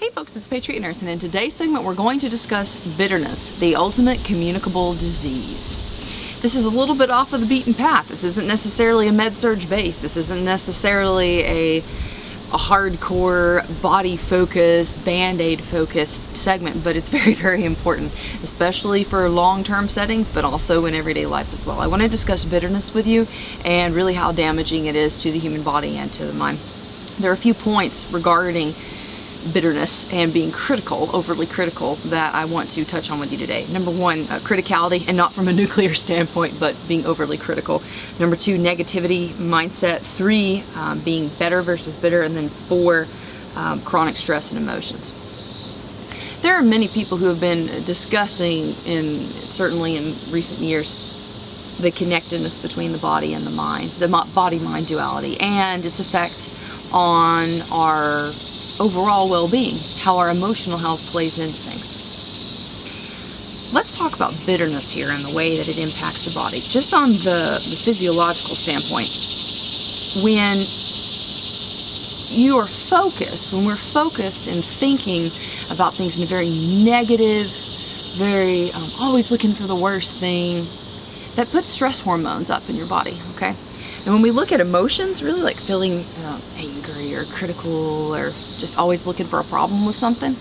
Hey folks, it's ThePatriotNurse, and in today's segment we're going to discuss bitterness, the ultimate communicable disease. This is a little bit off of the beaten path. This isn't necessarily a med-surg base. This isn't necessarily a hardcore, body-focused, band-aid focused segment, but it's very, very important, especially for long-term settings, but also in everyday life as well. I want to discuss bitterness with you and really how damaging it is to the human body and to the mind. There are a few points regarding bitterness and being critical, overly critical, that I want to touch on with you today. Number one, criticality, and not from a nuclear standpoint, but being overly critical. Number two, negativity mindset. Three, being better versus bitter. And then four, chronic stress and emotions. There are many people who have been discussing, certainly in recent years, the connectedness between the body and the mind, the body-mind duality, and its effect on our overall well-being, how our emotional health plays into things. Let's talk about bitterness here and the way that it impacts the body. Just on the physiological standpoint, when you are focused, when we're focused and thinking about things in a very negative, very always looking for the worst thing, that puts stress hormones up in your body, okay? And when we look at emotions, really like feeling angry or critical or just always looking for a problem with something,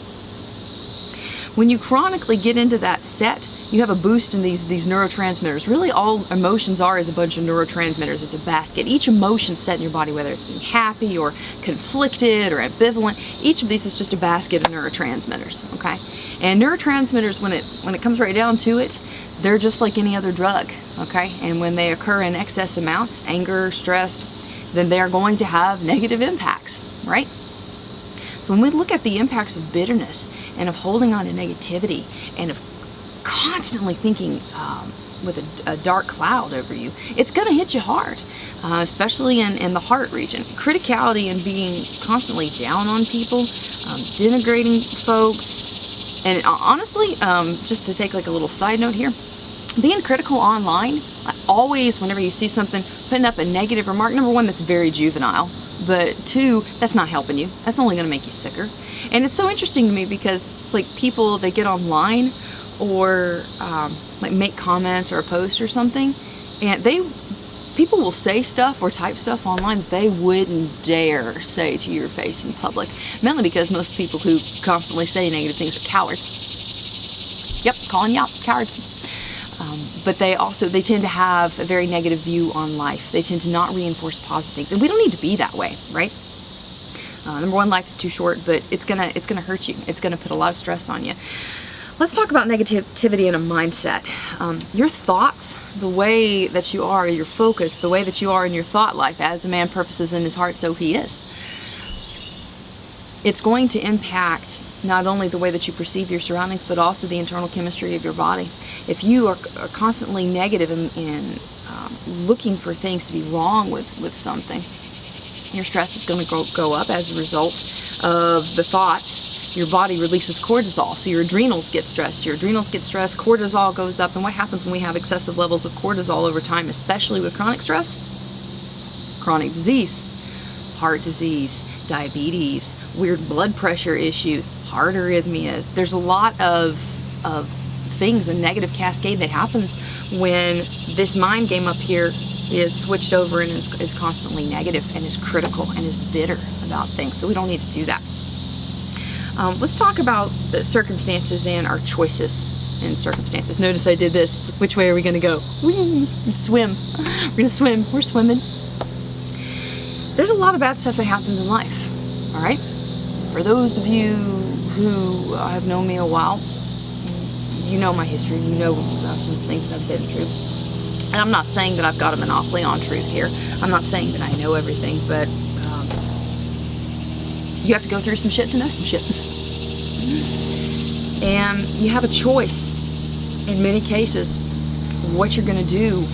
when you chronically get into that set, you have a boost in these neurotransmitters. Really all emotions are is a bunch of neurotransmitters. It's a basket. Each emotion set in your body, whether it's being happy or conflicted or ambivalent, each of these is just a basket of neurotransmitters, okay? And neurotransmitters, when it comes right down to it, they're just like any other drug, okay? And when they occur in excess amounts, anger, stress, then they are going to have negative impacts, right? So when we look at the impacts of bitterness and of holding on to negativity and of constantly thinking with a dark cloud over you, it's gonna hit you hard, especially in the heart region. Criticality and being constantly down on people, denigrating folks, and honestly, just to take like a little side note here, being critical online, always, whenever you see something, putting up a negative remark, number one, that's very juvenile, but two, that's not helping you. That's only going to make you sicker. And it's so interesting to me because it's like people, they get online or like make comments or a post or something, and people will say stuff or type stuff online that they wouldn't dare say to your face in public, mainly because most people who constantly say negative things are cowards. Yep, calling you out, cowards. But they tend to have a very negative view on life. They tend to not reinforce positive things, and we don't need to be that way, right? Number one, life is too short, but it's gonna hurt you. It's gonna put a lot of stress on you. Let's talk about negativity and a mindset. Your thoughts, the way that you are, your focus, the way that you are in your thought life, as a man purposes in his heart, so he is. It's going to impact not only the way that you perceive your surroundings, but also the internal chemistry of your body. If you are constantly negative and looking for things to be wrong with something, your stress is going to go up as a result of the thought. Your body releases cortisol, so your adrenals get stressed. Your adrenals get stressed, cortisol goes up, and what happens when we have excessive levels of cortisol over time, especially with chronic stress? Chronic disease, heart disease, diabetes, weird blood pressure issues, heart arrhythmias. There's a lot of things, a negative cascade that happens when this mind game up here is switched over and is constantly negative and is critical and is bitter about things. So we don't need to do that. Let's talk about the circumstances and our choices in circumstances. Notice I did this. Which way are we going to go? Swim. We're going to swim. We're swimming. There's a lot of bad stuff that happens in life, all right? For those of you who have known me a while, you know my history, you know some of the things that I've been through. And I'm not saying that I've got a monopoly on truth here. I'm not saying that I know everything, but you have to go through some shit to know some shit. And you have a choice, in many cases, what you're going to do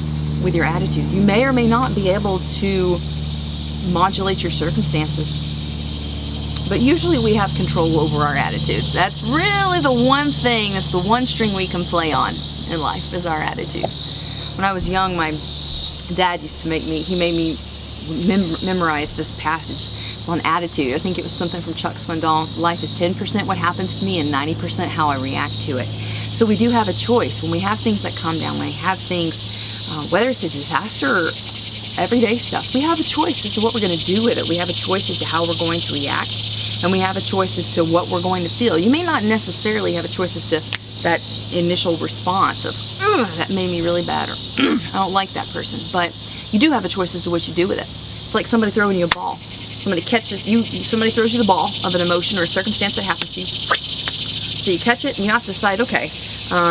with your attitude. You may or may not be able to modulate your circumstances, but usually we have control over our attitudes. That's really the one thing, that's the one string we can play on in life, is our attitude. When I was young, my dad used to made me memorize this passage. It's on attitude. I think it was something from Chuck Swindoll. Life is 10% what happens to me and 90% how I react to it. So we do have a choice. When we have things that come down, when we have things, whether it's a disaster or everyday stuff, we have a choice as to what we're going to do with it. We have a choice as to how we're going to react, and we have a choice as to what we're going to feel. You may not necessarily have a choice as to that initial response of, that made me really bad, or I don't like that person, but you do have a choice as to what you do with it. It's like somebody throwing you a ball. Somebody catches you, somebody throws you the ball of an emotion or a circumstance that happens to you. So you catch it and you have to decide, okay,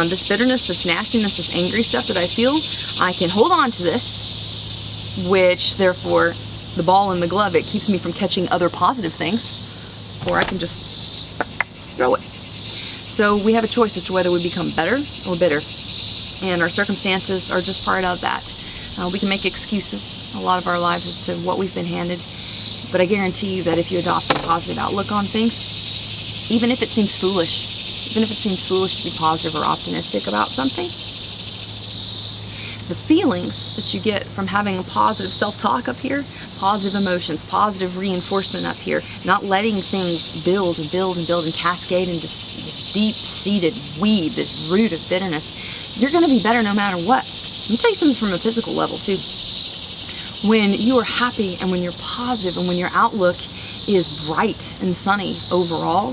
this bitterness, this nastiness, this angry stuff that I feel, I can hold on to this, which therefore the ball in the glove, it keeps me from catching other positive things, or I can just throw it. So we have a choice as to whether we become better or bitter, and our circumstances are just part of that. We can make excuses a lot of our lives as to what we've been handed, but I guarantee you that if you adopt a positive outlook on things, even if it seems foolish, to be positive or optimistic about something, the feelings that you get from having a positive self-talk up here, positive emotions, positive reinforcement up here, not letting things build and build and build and cascade into this deep-seated weed, this root of bitterness, you're going to be better no matter what. Let me tell you something from a physical level too. When you are happy and when you're positive and when your outlook is bright and sunny overall,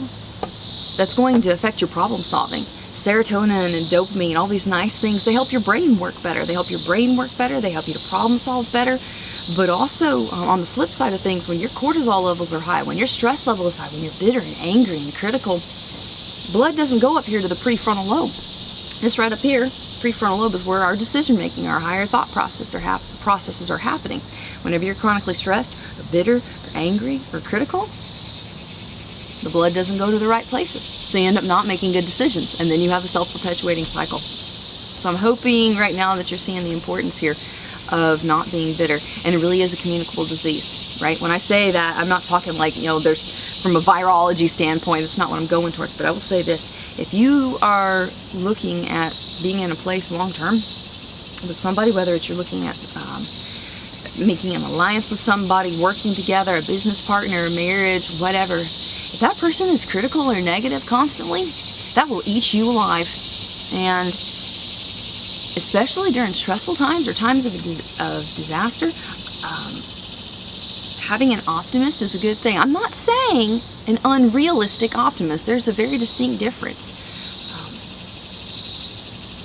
that's going to affect your problem solving. Serotonin and dopamine, all these nice things, they help your brain work better. They help your brain work better. They help you to problem solve better. But also, on the flip side of things, when your cortisol levels are high, when your stress level is high, when you're bitter and angry and critical, blood doesn't go up here to the prefrontal lobe. This right up here, prefrontal lobe, is where our decision making, our higher thought processes are happening. Whenever you're chronically stressed, or bitter, or angry, or critical, the blood doesn't go to the right places. So you end up not making good decisions, and then you have a self-perpetuating cycle. So I'm hoping right now that you're seeing the importance here of not being bitter, and it really is a communicable disease, right? When I say that, I'm not talking like, there's, from a virology standpoint, that's not what I'm going towards, but I will say this. If you are looking at being in a place long-term with somebody, whether it's you're looking at making an alliance with somebody, working together, a business partner, a marriage, whatever, if that person is critical or negative constantly, that will eat you alive. And especially during stressful times or times of disaster, having an optimist is a good thing. I'm not saying an unrealistic optimist. There's a very distinct difference.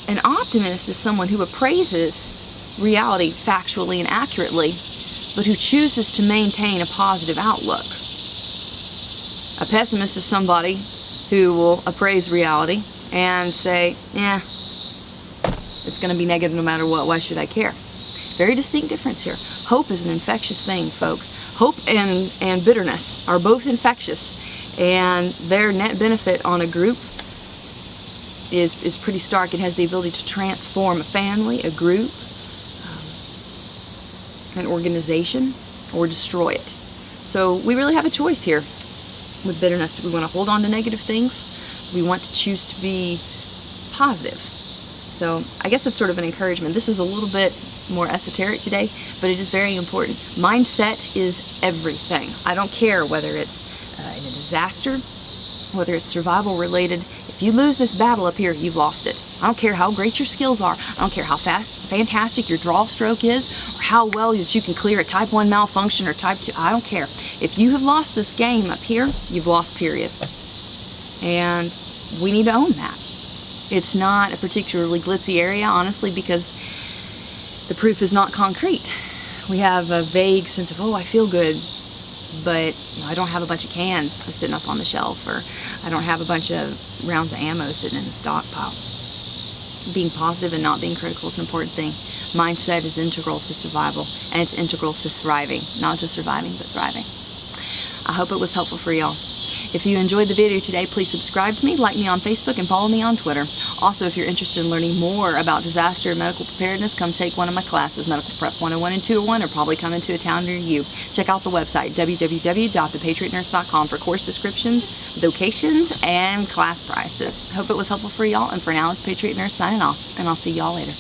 An optimist is someone who appraises reality factually and accurately, but who chooses to maintain a positive outlook. A pessimist is somebody who will appraise reality and say, it's going to be negative no matter what, why should I care? Very distinct difference here. Hope is an infectious thing, folks. Hope and bitterness are both infectious, and their net benefit on a group is pretty stark. It has the ability to transform a family, a group, an organization, or destroy it. So we really have a choice here with bitterness. Do we want to hold on to negative things? Do we want to choose to be positive? So I guess that's sort of an encouragement. This is a little bit more esoteric today, but it is very important. Mindset is everything. I don't care whether it's in a disaster, whether it's survival related. If you lose this battle up here, you've lost it. I don't care how great your skills are. I don't care how fantastic your draw stroke is, or how well that you can clear a type 1 malfunction or type 2. I don't care. If you have lost this game up here, you've lost, period. And we need to own that. It's not a particularly glitzy area, honestly, because the proof is not concrete. We have a vague sense of, I feel good, but I don't have a bunch of cans sitting up on the shelf, or I don't have a bunch of rounds of ammo sitting in the stockpile. Being positive and not being critical is an important thing. Mindset is integral to survival, and it's integral to thriving. Not just surviving, but thriving. I hope it was helpful for y'all. If you enjoyed the video today, please subscribe to me, like me on Facebook, and follow me on Twitter. Also, if you're interested in learning more about disaster and medical preparedness, come take one of my classes. Medical Prep 101 and 201 are probably coming to a town near you. Check out the website, www.ThePatriotNurse.com, for course descriptions, locations, and class prices. Hope it was helpful for y'all, and for now, it's Patriot Nurse signing off, and I'll see y'all later.